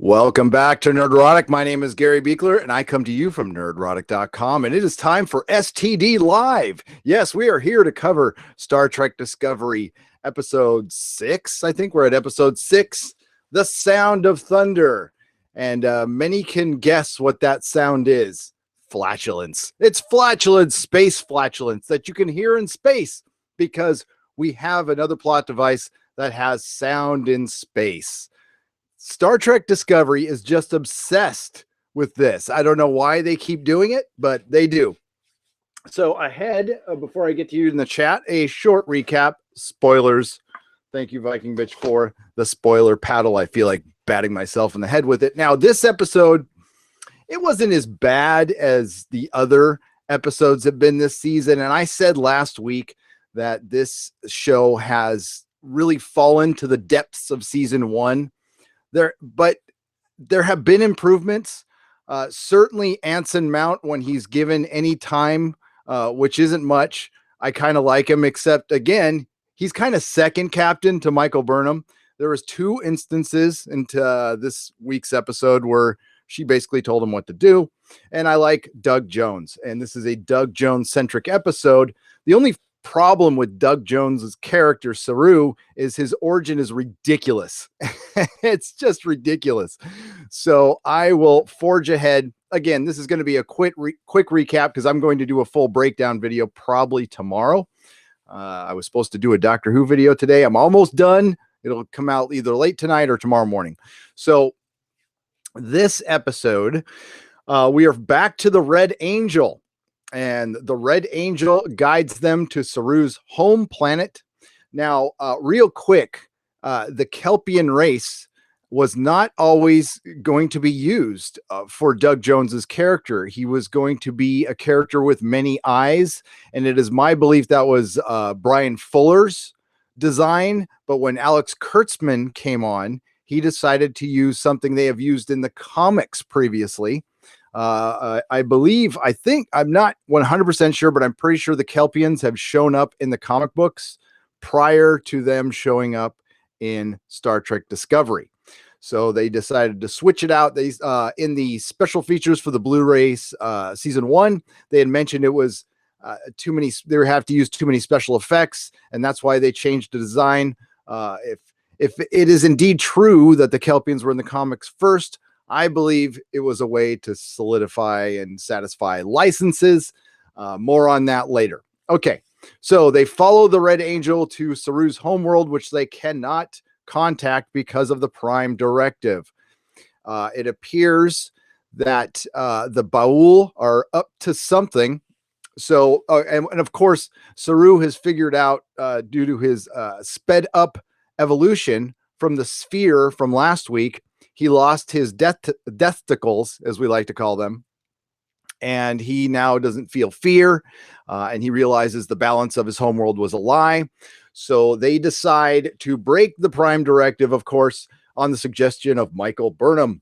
Welcome back to Nerdrotic. My name is Gary Beekler, and I come to you from nerdrotic.com, and it is time for STD Live. Yes, we are here to cover Star Trek Discovery, episode 6. I think we're at episode 6, The Sound of Thunder. And many can guess what that sound is. Flatulence. It's flatulence, space flatulence that you can hear in space because we have another plot device that has sound in space. Star Trek Discovery is just obsessed with this. I don't know why they keep doing it, but they do. So ahead, before I get to you in the chat, a short recap. Spoilers. Thank you, Viking Bitch, for the spoiler paddle. I feel like batting myself in the head with it. Now, this episode, it wasn't as bad as the other episodes have been this season. And I said last week that this show has really fallen to the depths of season 1. But there have been improvements. Certainly Anson Mount, when he's given any time, which isn't much, I kind of like him, except again, he's kind of second captain to Michael Burnham. There was 2 instances into this week's episode where she basically told him what to do. And I like Doug Jones. And this is a Doug Jones centric episode. The only problem with Doug Jones's character Saru is his origin is ridiculous. It's just ridiculous. So I will forge ahead. Again, this is going to be a quick recap because I'm going to do a full breakdown video probably tomorrow. I was supposed to do a Doctor Who video today. I'm almost done. It'll come out either late tonight or tomorrow morning. So this episode, we are back to the Red Angel. And the Red Angel guides them to Saru's home planet. Now, real quick, the Kelpian race was not always going to be used for Doug Jones's character. He was going to be a character with many eyes, and it is my belief that was Brian Fuller's design. But when Alex Kurtzman came on, he decided to use something they have used in the comics previously. I think I'm not 100% sure, but I'm pretty sure the Kelpians have shown up in the comic books prior to them showing up in Star Trek Discovery. So they decided to switch it out. They in the special features for the Blu-ray season 1, they had mentioned it was too many. They would have to use too many special effects, and that's why they changed the design. If it is indeed true that the Kelpians were in the comics first, I believe it was a way to solidify and satisfy licenses. More on that later. Okay, so they follow the Red Angel to Saru's homeworld, which they cannot contact because of the Prime Directive. It appears that the Baul are up to something. So, and of course, Saru has figured out, due to his sped up evolution from the sphere from last week, he lost his deathticles, as we like to call them, and he now doesn't feel fear, and he realizes the balance of his homeworld was a lie. So they decide to break the Prime Directive, of course, on the suggestion of Michael Burnham.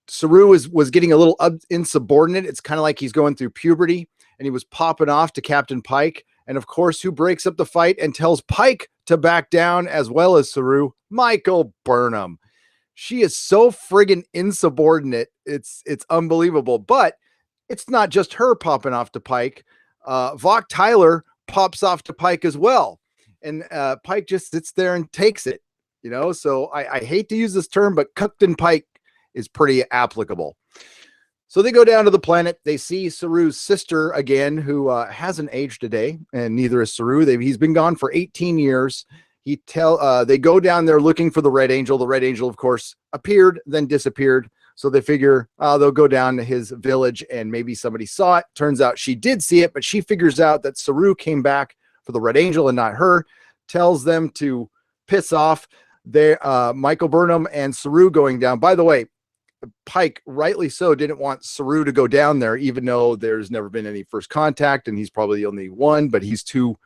Saru was getting a little insubordinate. It's kind of like he's going through puberty, and he was popping off to Captain Pike. And of course, who breaks up the fight and tells Pike to back down as well as Saru? Michael Burnham. She is so friggin' insubordinate. It's unbelievable. But it's not just her popping off to Pike. Vok Tyler pops off to Pike as well. And Pike just sits there and takes it. You know, so I hate to use this term, but Captain Pike is pretty applicable. So they go down to the planet. They see Saru's sister again, who hasn't aged a day, and neither is Saru. He's been gone for 18 years. They go down there looking for the Red Angel. The Red Angel, of course, appeared, then disappeared. So they figure they'll go down to his village and maybe somebody saw it. Turns out she did see it, but she figures out that Saru came back for the Red Angel and not her. Tells them to piss off. Michael Burnham and Saru going down. By the way, Pike, rightly so, didn't want Saru to go down there, even though there's never been any first contact, and he's probably the only one, but he's too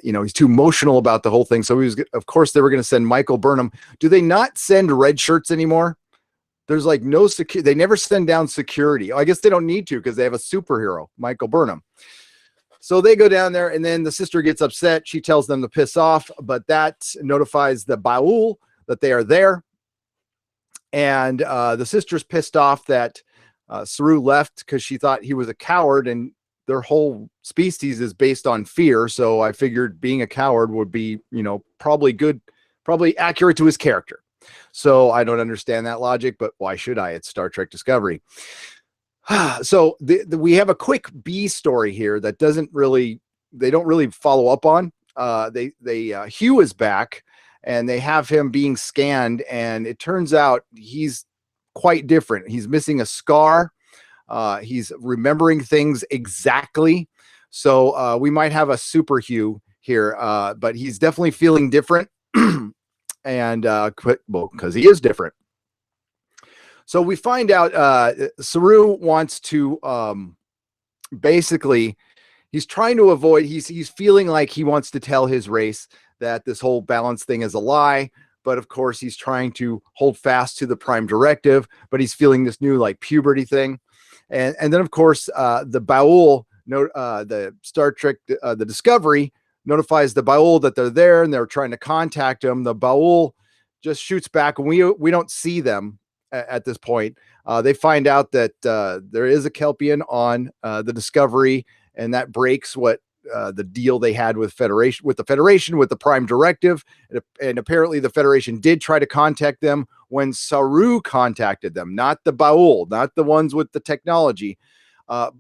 he's too emotional about the whole thing. So of course, they were going to send Michael Burnham. Do they not send red shirts anymore? There's like no security. They never send down security. I guess they don't need to because they have a superhero, Michael Burnham. So they go down there, and then the sister gets upset. She tells them to piss off, but that notifies the Baul that they are there. And the sister's pissed off that Saru left because she thought he was a coward, and their whole species is based on fear. So I figured being a coward would be, probably good, probably accurate to his character. So I don't understand that logic, but why should I? It's Star Trek Discovery. So we have a quick B story here that they don't really follow up on. Hugh is back, and they have him being scanned, and it turns out he's quite different. He's missing a scar. He's remembering things exactly. So we might have a super Hugh here, but he's definitely feeling different. And because he is different. So we find out Saru wants to basically, he's trying to avoid, he's feeling like he wants to tell his race that this whole balance thing is a lie. But of course, he's trying to hold fast to the prime directive, but he's feeling this new like puberty thing. And then, of course, the Baul, the Star Trek, the Discovery notifies the Baul that they're there and they're trying to contact him. The Baul just shoots back, and we don't see them at this point. They find out that there is a Kelpian on the Discovery, and that breaks what the deal they had with the Federation, with the Prime Directive. And apparently the Federation did try to contact them when Saru contacted them, not the Baul, not the ones with the technology. To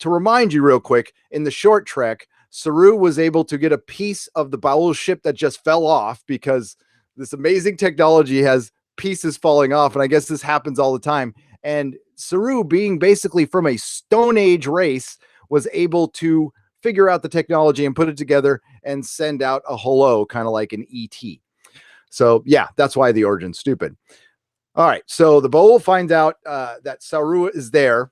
remind you real quick, in the short trek, Saru was able to get a piece of the Baul ship that just fell off, because this amazing technology has pieces falling off. And I guess this happens all the time. And Saru, being basically from a Stone Age race, was able to figure out the technology and put it together and send out a hello, kind of like an ET. So yeah, that's why the origin's stupid. All right. So the Baul finds out that Saru is there,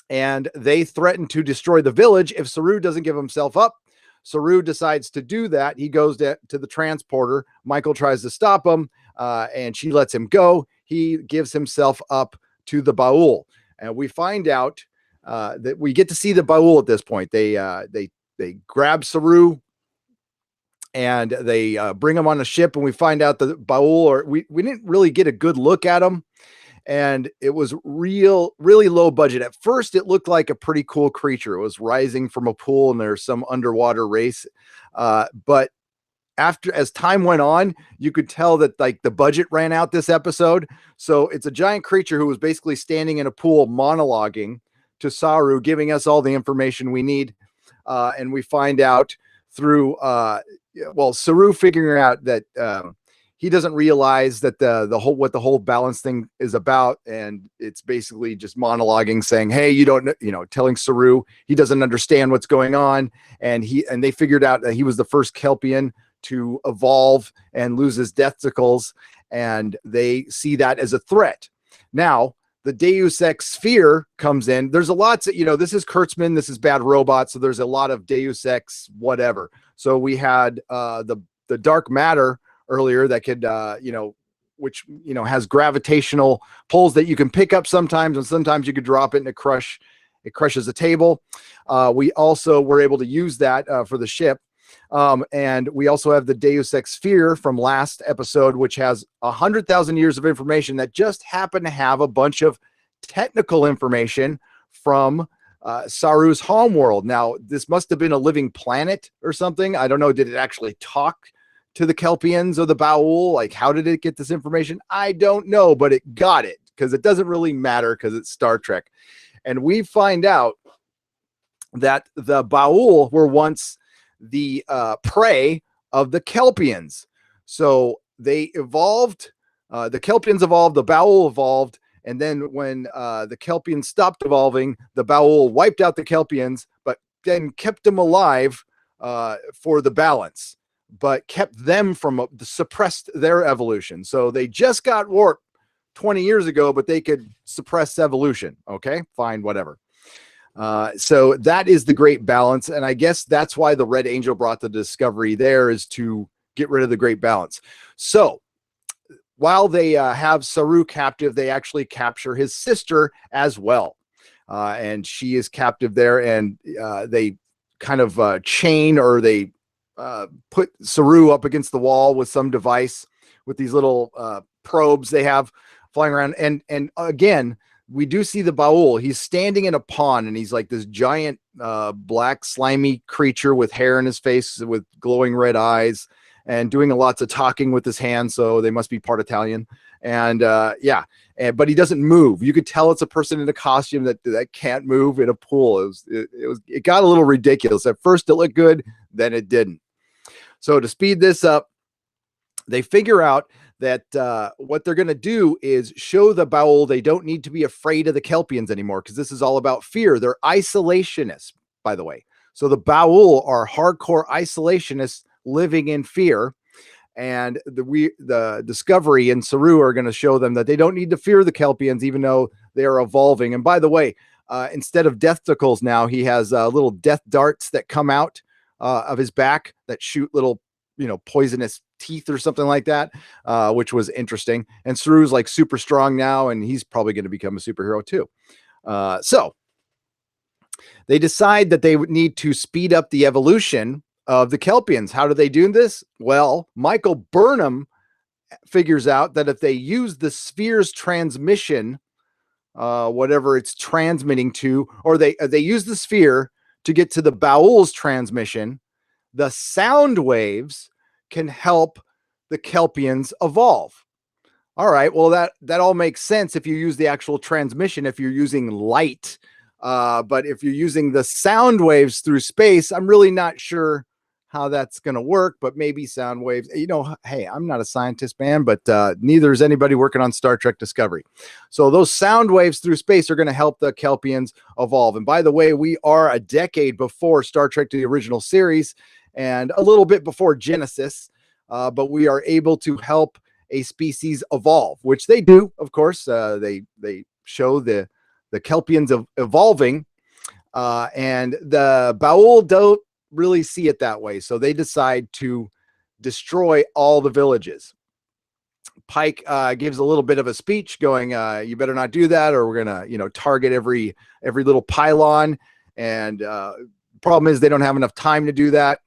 and they threaten to destroy the village if Saru doesn't give himself up. Saru decides to do that. He goes to the transporter. Michael tries to stop him, and she lets him go. He gives himself up to the Baul, and we find out that we get to see the Baul at this point. They grab Saru, and they bring him on a ship, and we find out the Baul, or we didn't really get a good look at him. And it was really low budget. At first, it looked like a pretty cool creature. It was rising from a pool, and there's some underwater race. But as time went on, you could tell that like the budget ran out this episode. So it's a giant creature who was basically standing in a pool monologuing to Saru, giving us all the information we need. And we find out through, Saru figuring out that he doesn't realize that what the whole balance thing is about. And it's basically just monologuing, saying, hey, you don't know, telling Saru he doesn't understand what's going on. And they figured out that he was the first Kelpian to evolve and lose his testicles, and they see that as a threat. Now, the Deus Ex Sphere comes in. There's a lot to, this is Kurtzman, this is Bad Robot, so there's a lot of Deus Ex whatever. So we had the dark matter earlier that could, which, has gravitational pulls that you can pick up sometimes, and sometimes you could drop it and it crushes a table. We also were able to use that for the ship. And we also have the Deus Ex Sphere from last episode, which has 100,000 years of information that just happen to have a bunch of technical information from Saru's homeworld. Now, this must have been a living planet or something. I don't know. Did it actually talk to the Kelpians or the Baul? Like, how did it get this information? I don't know, but it got it, because it doesn't really matter, because it's Star Trek. And we find out that the Baul were once the prey of the Kelpians. So they evolved, the Kelpians evolved, the Baul evolved, and then when the Kelpians stopped evolving, the Baul wiped out the Kelpians, but then kept them alive for the balance, but kept them from suppressed their evolution. So they just got warped 20 years ago, but they could suppress evolution. Okay, fine, whatever. So that is the great balance. And I guess that's why the Red Angel brought the Discovery there, is to get rid of the great balance. So while they have Saru captive, they actually capture his sister as well. And she is captive there, and they kind of chain, or they put Saru up against the wall with some device with these little probes they have. flying around. And again, we do see the Baul. He's standing in a pond, and he's like this giant black slimy creature with hair in his face with glowing red eyes and doing lots of talking with his hands. So they must be part Italian. And but he doesn't move. You could tell it's a person in a costume that can't move in a pool. It got a little ridiculous. At first it looked good, then it didn't. So to speed this up, they figure out that what they're going to do is show the Baul they don't need to be afraid of the Kelpians anymore, because this is all about fear. They're isolationists, by the way. So the Baul are hardcore isolationists living in fear. And the Discovery and Saru are going to show them that they don't need to fear the Kelpians, even though they are evolving. And by the way, instead of death tickles now, he has little death darts that come out of his back that shoot little, poisonous teeth or something like that, which was interesting. And Saru's like super strong now, and he's probably going to become a superhero too. So they decide that they would need to speed up the evolution of the Kelpians. How do they do this? Well, Michael Burnham figures out that if they use the sphere's transmission, whatever it's transmitting to, or they use the sphere to get to the Baul's transmission, the sound waves can help the Kelpians evolve. All right, well, that all makes sense if you use the actual transmission, if you're using light. But if you're using the sound waves through space, I'm really not sure how that's going to work, but maybe sound waves. Hey, I'm not a scientist, man, but neither is anybody working on Star Trek Discovery. So those sound waves through space are going to help the Kelpians evolve. And by the way, we are a decade before Star Trek, the original series, and a little bit before Genesis, but we are able to help a species evolve, which they do, of course. They show the Kelpians evolving, and the Baul don't really see it that way. So they decide to destroy all the villages. Pike gives a little bit of a speech going, you better not do that, or we're going to, target every little pylon. And problem is they don't have enough time to do that.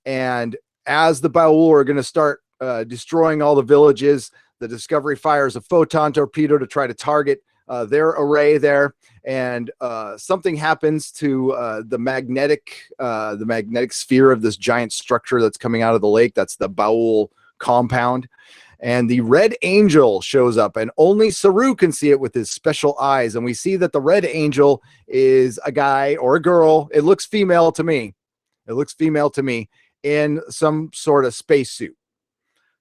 And as the Baul are going to start destroying all the villages, the Discovery fires a photon torpedo to try to target their array there, and something happens to the magnetic sphere of this giant structure that's coming out of the lake. That's the Baul compound, and the Red Angel shows up, and only Saru can see it with his special eyes. And we see that the Red Angel is a guy or a girl. It looks female to me. In some sort of spacesuit.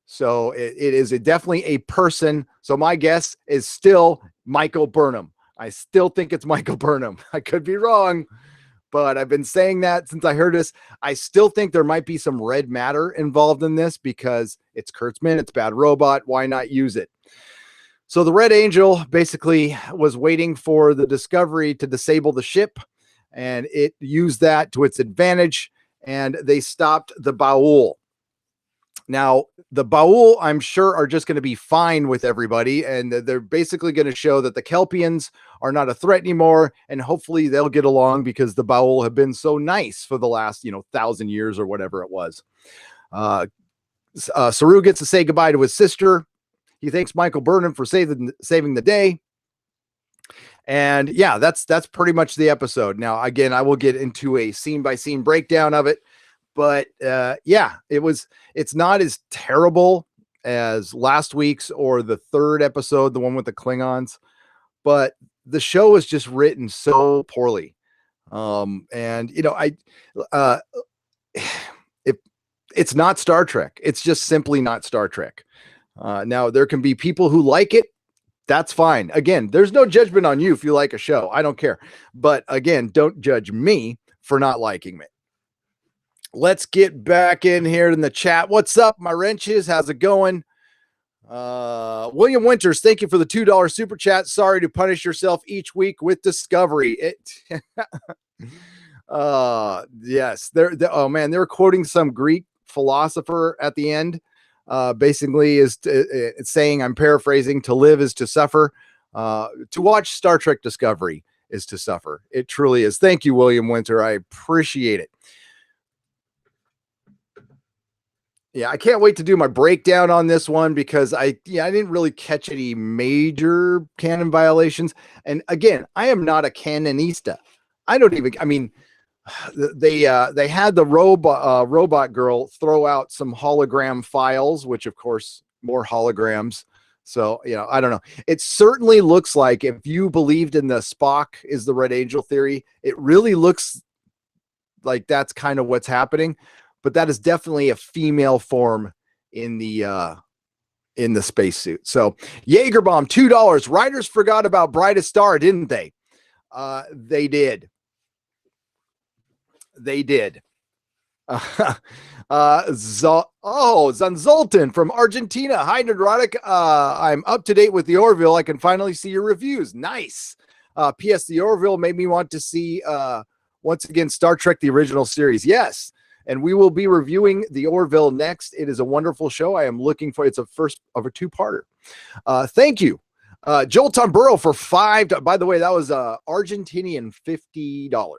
So it is definitely a person. So my guess is still Michael Burnham. I still think it's Michael Burnham. I could be wrong, but I've been saying that since I heard this. I still think there might be some red matter involved in this because it's Kurtzman, it's Bad Robot. Why not use it? So the Red Angel basically was waiting for the Discovery to disable the ship, and it used that to its advantage, and they stopped the Baul. Now, the Baul, I'm sure, are just going to be fine with everybody, and they're basically going to show that the Kelpians are not a threat anymore, and hopefully they'll get along because the Baul have been so nice for the last, 1,000 years or whatever it was. Saru gets to say goodbye to his sister. He thanks Michael Burnham for saving the day. And yeah, that's pretty much the episode. Now, again, I will get into a scene-by-scene breakdown of it. But it's not as terrible as last week's or the third episode, the one with the Klingons. But the show is just written so poorly. It's not Star Trek. It's just simply not Star Trek. Now, there can be people who like it. That's fine. Again, there's no judgment on you if you like a show. I don't care. But again, don't judge me for not liking it. Let's get back in here in the chat. What's up, my wrenches? How's it going? William Winters, thank you for the $2 super chat. Sorry to punish yourself each week with Discovery. Yes. Oh man, they were quoting some Greek philosopher at the end. Basically it's saying, I'm paraphrasing, to live is to suffer. To watch Star Trek Discovery is to suffer. It truly is. Thank you, William Winter. I appreciate it. Yeah, I can't wait to do my breakdown on this one because I didn't really catch any major canon violations. And again, I am not a canonista. I don't even. I mean, they had the robot girl throw out some hologram files, which of course more holograms. So I don't know. It certainly looks like if you believed in the Spock is the Red Angel theory, it really looks like that's kind of what's happening. But that is definitely a female form in the spacesuit. So Jaegerbomb, $2. Writers forgot about Brightest Star, didn't they? They did. They did. Zanzoltan from Argentina. Hi, Nerdrotic. I'm up to date with the Orville. I can finally see your reviews. Nice. P.S. The Orville made me want to see once again Star Trek the original series. Yes. And we will be reviewing the Orville next. It is a wonderful show. I am looking for it's a first of a two-parter. Thank you. Joel Tomburo for $5. By the way, that was Argentinian $50.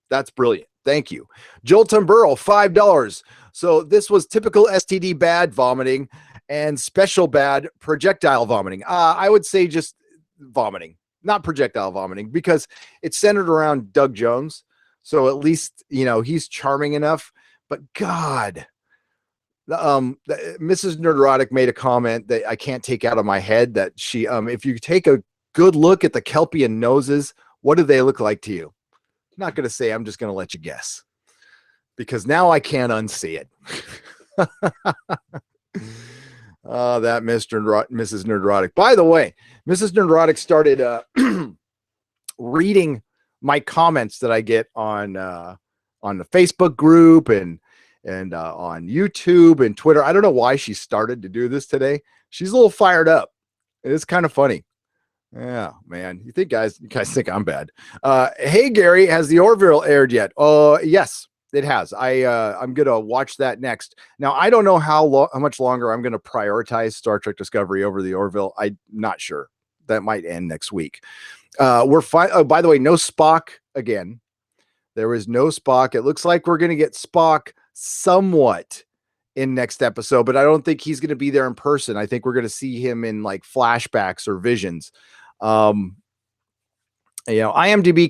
That's brilliant. Thank you. Joel Tomburo, $5. So this was typical STD bad vomiting and special bad projectile vomiting. I would say just vomiting, not projectile vomiting, because it's centered around Doug Jones. So at least, he's charming enough. But God, Mrs. Nerderotic made a comment that I can't take out of my head that she, if you take a good look at the Kelpian noses, what do they look like to you? I'm not going to say, I'm just going to let you guess because now I can't unsee it. That Mrs. Nerderotic. By the way, Mrs. Nerderotic started reading my comments that I get on the Facebook group and on YouTube and Twitter. I don't know why she started to do this today. She's a little fired up. It is kind of funny. Yeah, man. You guys think I'm bad. Hey Gary, has the Orville aired yet? Yes, it has. I'm gonna watch that next. Now I don't know how much longer I'm gonna prioritize Star Trek Discovery over the Orville. I'm not sure. That might end next week. We're fine. Oh, by the way, no Spock again. There is no Spock. It looks like we're gonna get Spock somewhat in next episode, but I don't think he's going to be there in person. I think we're going to see him in like flashbacks or visions. IMDb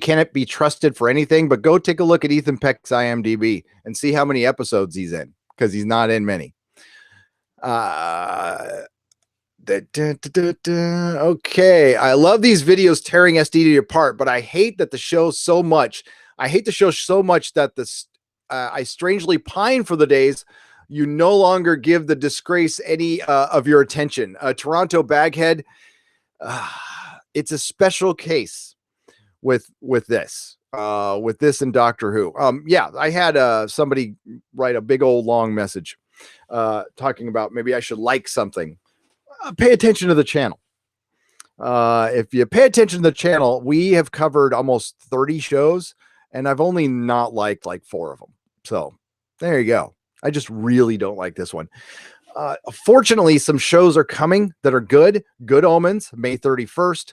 can't be trusted for anything, but go take a look at Ethan Peck's IMDb and see how many episodes he's in, because he's not in many. Okay. I love these videos tearing SDD apart, but I hate that the show so much. I hate the show so much that I strangely pine for the days you no longer give the disgrace any of your attention. Toronto Baghead, it's a special case with this and Doctor Who. I had somebody write a big old long message talking about maybe I should like something. Pay attention to the channel. If you pay attention to the channel, we have covered almost 30 shows, and I've only not liked like 4 of them. So there you go. I just really don't like this one. Fortunately, some shows are coming that are good. Good Omens, May 31st.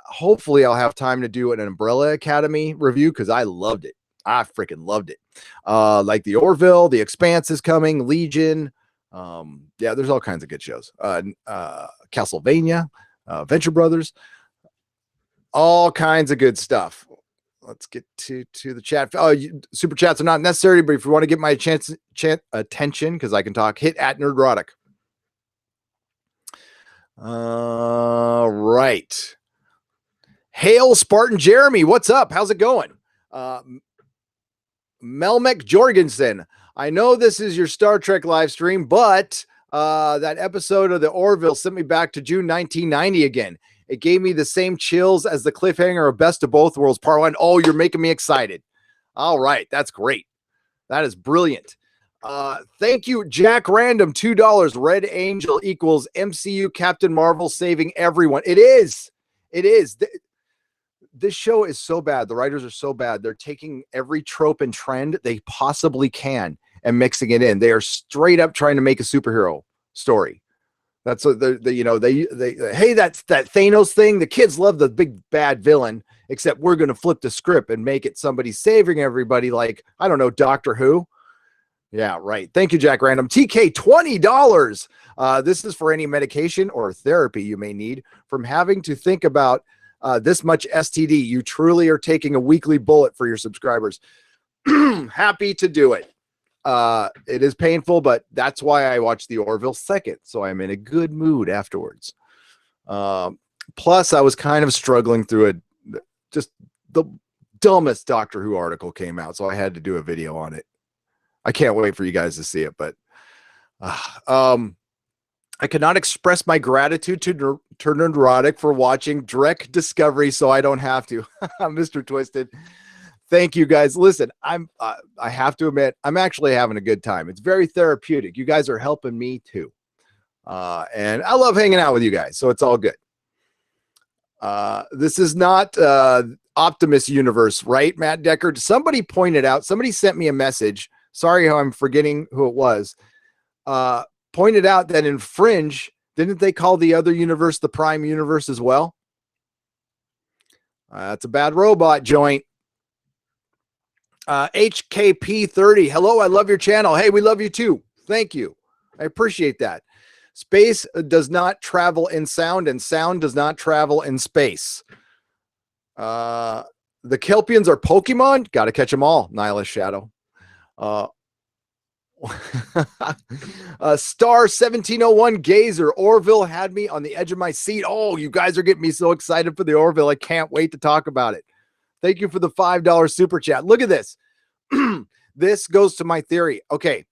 Hopefully I'll have time to do an Umbrella Academy review because I loved it. I freaking loved it. Like the Orville, The Expanse is coming, Legion. There's all kinds of good shows. Castlevania, Venture Brothers, all kinds of good stuff. Let's get to the chat. Super chats are not necessary, but if you want to get my attention, because I can talk, hit at Nerdrotic. Right. Hail Spartan Jeremy, what's up? How's it going? Melmek Jorgensen, I know this is your Star Trek live stream, but that episode of the Orville sent me back to June 1990 again. It gave me the same chills as the cliffhanger of Best of Both Worlds Part 1. Oh, you're making me excited. All right. That's great. That is brilliant. Thank you, Jack Random, $2. Red Angel equals MCU Captain Marvel saving everyone. It is. It is. This show is so bad. The writers are so bad. They're taking every trope and trend they possibly can and mixing it in. They are straight up trying to make a superhero story. That's what hey, that's that Thanos thing. The kids love the big bad villain, except we're going to flip the script and make it somebody saving everybody. Like, I don't know, Doctor Who. Yeah, right. Thank you, Jack Random. TK, $20. This is for any medication or therapy you may need from having to think about this much STD. You truly are taking a weekly bullet for your subscribers. Happy to do it. It is painful, but that's why I watched the Orville second, so I'm in a good mood afterwards. Plus, I was kind of struggling through it. Just the dumbest Doctor Who article came out, so I had to do a video on it. I can't wait for you guys to see it, but I cannot express my gratitude to Neurotic for watching Direct Discovery, so I don't have to. Mr. Twisted. Thank you guys. Listen, I have to admit, I'm actually having a good time. It's very therapeutic. You guys are helping me too. And I love hanging out with you guys, so it's all good. This is not Optimus Universe, right, Matt Decker? Somebody pointed out, somebody sent me a message. Sorry how I'm forgetting who it was. Pointed out that in Fringe, didn't they call the other universe the Prime Universe as well? That's a bad robot joint. HKP30. Hello, I love your channel. Hey, we love you too. Thank you. I appreciate that. Space does not travel in sound, and sound does not travel in space. The Kelpians are Pokemon. Got to catch them all. Nihilist Shadow. Star 1701 Gazer. Orville had me on the edge of my seat. Oh, you guys are getting me so excited for the Orville. I can't wait to talk about it. Thank you for the $5 super chat. Look at this. This goes to my theory. Okay.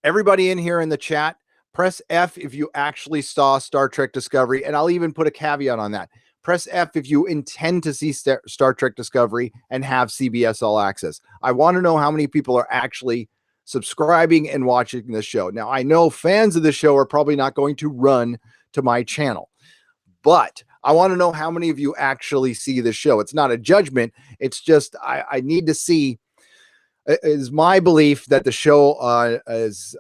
Everybody in here in the chat, press F if you actually saw Star Trek Discovery, and I'll even put a caveat on that. Press F if you intend to see Star Trek Discovery and have CBS All Access. I want to know how many people are actually subscribing and watching this show. Now, I know fans of the show are probably not going to run to my channel, but I want to know how many of you actually see the show. It's not a judgment. It's just I need to see. It is my belief that the show is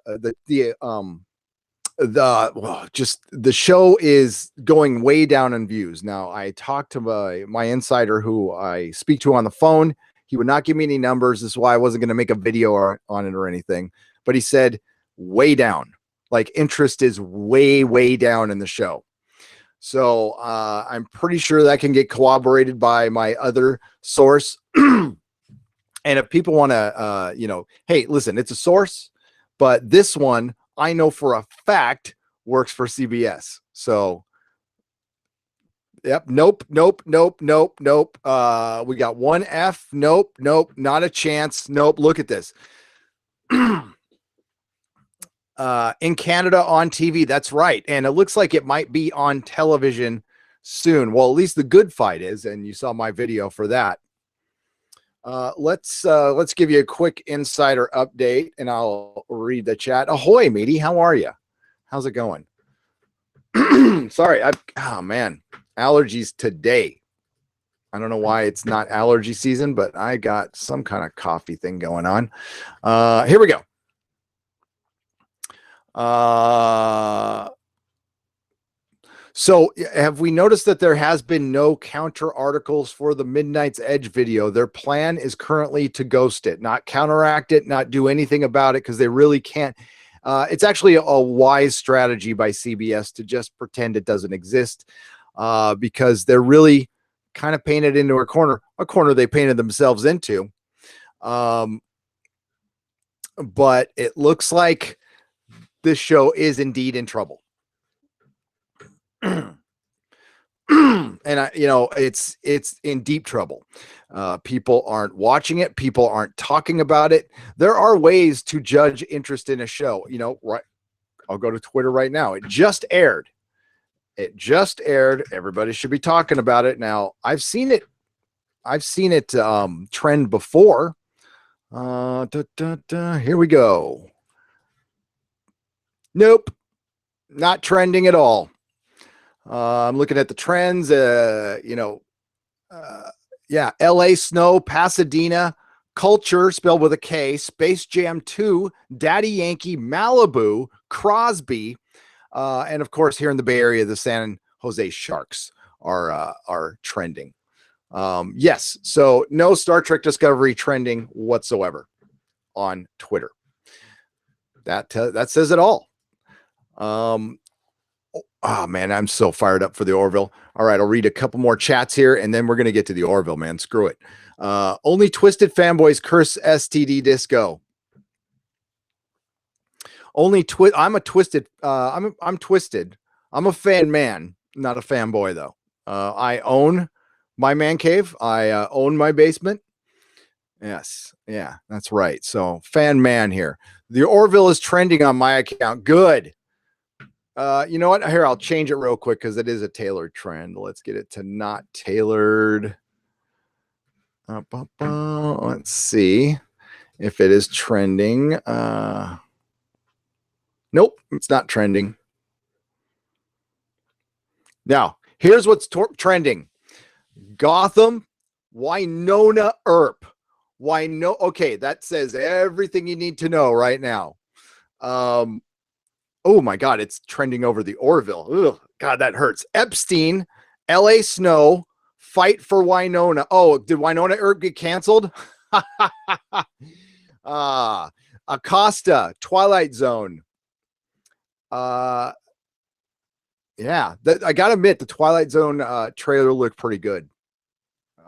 the show is going way down in views. Now, I talked to my insider who I speak to on the phone. He would not give me any numbers. This is why I wasn't going to make a video on it or anything. But he said way down. Like interest is way, way down in the show. So I'm pretty sure that can get corroborated by my other source. And if people want to, hey, listen, it's a source, but this one I know for a fact works for CBS. So, yep, nope. We got one F. Nope, not a chance. Nope. Look at this. In Canada on TV, that's right. And it looks like it might be on television soon. Well, at least The Good Fight is, and you saw my video for that. Let's give you a quick insider update, and I'll read the chat. Ahoy, Meaty. How are you? How's it going? Sorry. Oh man, allergies today. I don't know why it's not allergy season, but I got some kind of coffee thing going on. Here we go. So have we noticed that there has been no counter articles for the Midnight's Edge video? Their plan is currently to ghost it, not counteract it, not do anything about it, because they really can't. It's actually a wise strategy by CBS to just pretend it doesn't exist, because they're really kind of painted into a corner they painted themselves into. But it looks like this show is indeed in trouble. And it's in deep trouble. People aren't watching it. People aren't talking about it. There are ways to judge interest in a show. Right? I'll go to Twitter right now. It just aired. Everybody should be talking about it now. I've seen it trend before. Here we go. Nope, not trending at all. I'm looking at the trends, LA Snow, Pasadena, Culture, spelled with a K, Space Jam 2, Daddy Yankee, Malibu, Crosby, and of course, here in the Bay Area, the San Jose Sharks are trending. Yes, so no Star Trek Discovery trending whatsoever on Twitter. That says it all. Oh man, I'm so fired up for the Orville. All right, I'll read a couple more chats here, and then we're gonna get to the Orville, man. Screw it. Only twisted fanboys curse STD disco. I'm a twisted. I'm twisted. I'm a fan man, not a fanboy though. I own my man cave. I own my basement. Yes, yeah, that's right. So fan man here. The Orville is trending on my account. Good. You know what? Here, I'll change it real quick because it is a tailored trend. Let's get it to not tailored. Let's see if it is trending. Nope, it's not trending. Now, here's what's trending. Gotham, Winona Earp. Okay, that says everything you need to know right now. Oh my God, it's trending over the Orville. Ugh, God, that hurts. Epstein, LA Snow, fight for Winona. Oh, did Winona Earp get canceled? Acosta, Twilight Zone. Yeah, I gotta admit, the Twilight Zone trailer looked pretty good.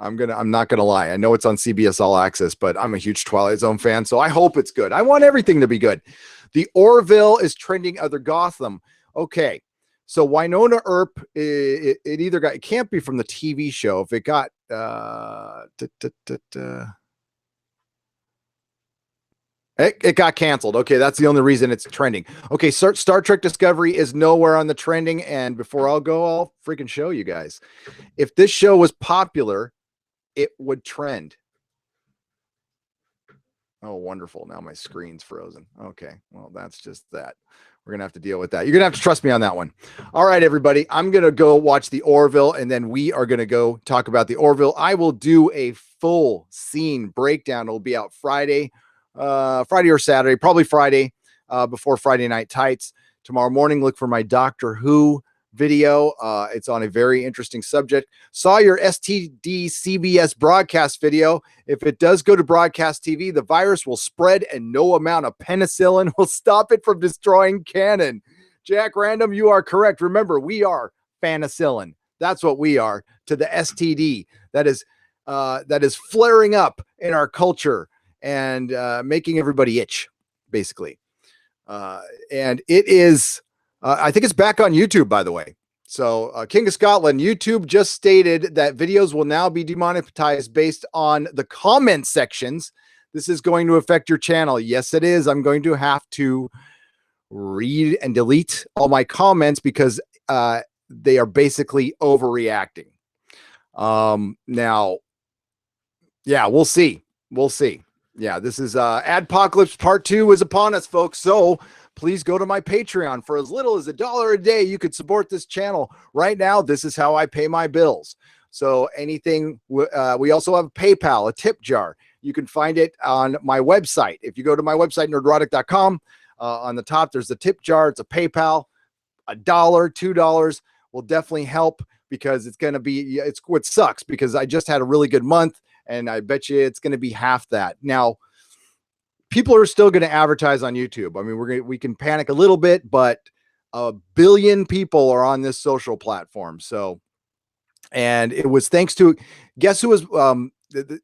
I'm not gonna lie. I know it's on CBS All Access, but I'm a huge Twilight Zone fan, so I hope it's good. I want everything to be good. The Orville is trending other Gotham. Okay, so Winona Earp, it either got, it can't be from the TV show. If it got it got canceled. Okay, that's the only reason it's trending. Okay, Star Trek Discovery is nowhere on the trending. And before I'll go, I'll freaking show you guys. If this show was popular, it would trend. Oh, wonderful. Now my screen's frozen. Okay, well, that's just that. We're going to have to deal with that. You're going to have to trust me on that one. All right, everybody. I'm going to go watch the Orville, and then we are going to go talk about the Orville. I will do a full scene breakdown. It'll be out Friday or Saturday, probably Friday, before Friday Night Tights. Tomorrow morning, look for my Doctor Who video. It's on a very interesting subject. Saw your STD CBS broadcast video. If it does go to broadcast TV, the virus will spread and no amount of penicillin will stop it from destroying canon. Jack Random, you are correct. Remember, we are fanicillin. That's what we are to the STD that is flaring up in our culture and making everybody itch, basically. And it is, I think it's back on YouTube, by the way. So King of Scotland, YouTube just stated that videos will now be demonetized based on the comment sections. This is going to affect your channel. Yes, it is. I'm going to have to read and delete all my comments because they are basically overreacting. Now, yeah, we'll see. We'll see. Yeah, this is Adpocalypse Part 2 is upon us, folks. So please go to my Patreon. For as little as $1 a day, you could support this channel. Right now, this is how I pay my bills. So anything, we also have PayPal, a tip jar. You can find it on my website. If you go to my website, nerdrotic.com, on the top, there's the tip jar. It's a PayPal. $1, $2 will definitely help because it's going to be, it's what sucks because I just had a really good month. And I bet you it's going to be half that. Now, people are still going to advertise on YouTube. I mean, we can panic a little bit, but 1 billion people are on this social platform. So, and it was thanks to, guess who was,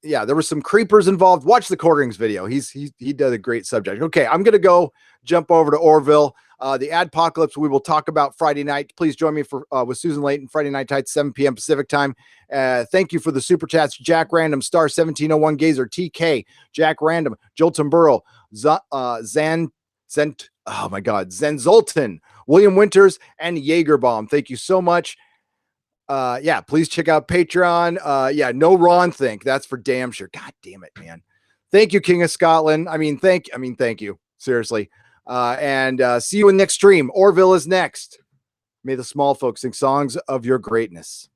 yeah, there were some creepers involved. Watch the Quarterings video. He did a great subject. Okay, I'm going to go jump over to Orville. The Adpocalypse we will talk about Friday night. Please join me for with Susan Layton, Friday Night Tights, 7 p.m. Pacific time. Thank you for the super chats. Jack Random, Star 1701 Gazer, TK, Jack Random, Jolton Burrow, oh my God, Zen Zoltan, William Winters, and Jaegerbaum. Thank you so much. Yeah, please check out Patreon. Yeah, no Ron think. That's for damn sure. God damn it, man. Thank you, King of Scotland. Thank you. Seriously. And see you in next stream. Orville is next. May the small folks sing songs of your greatness.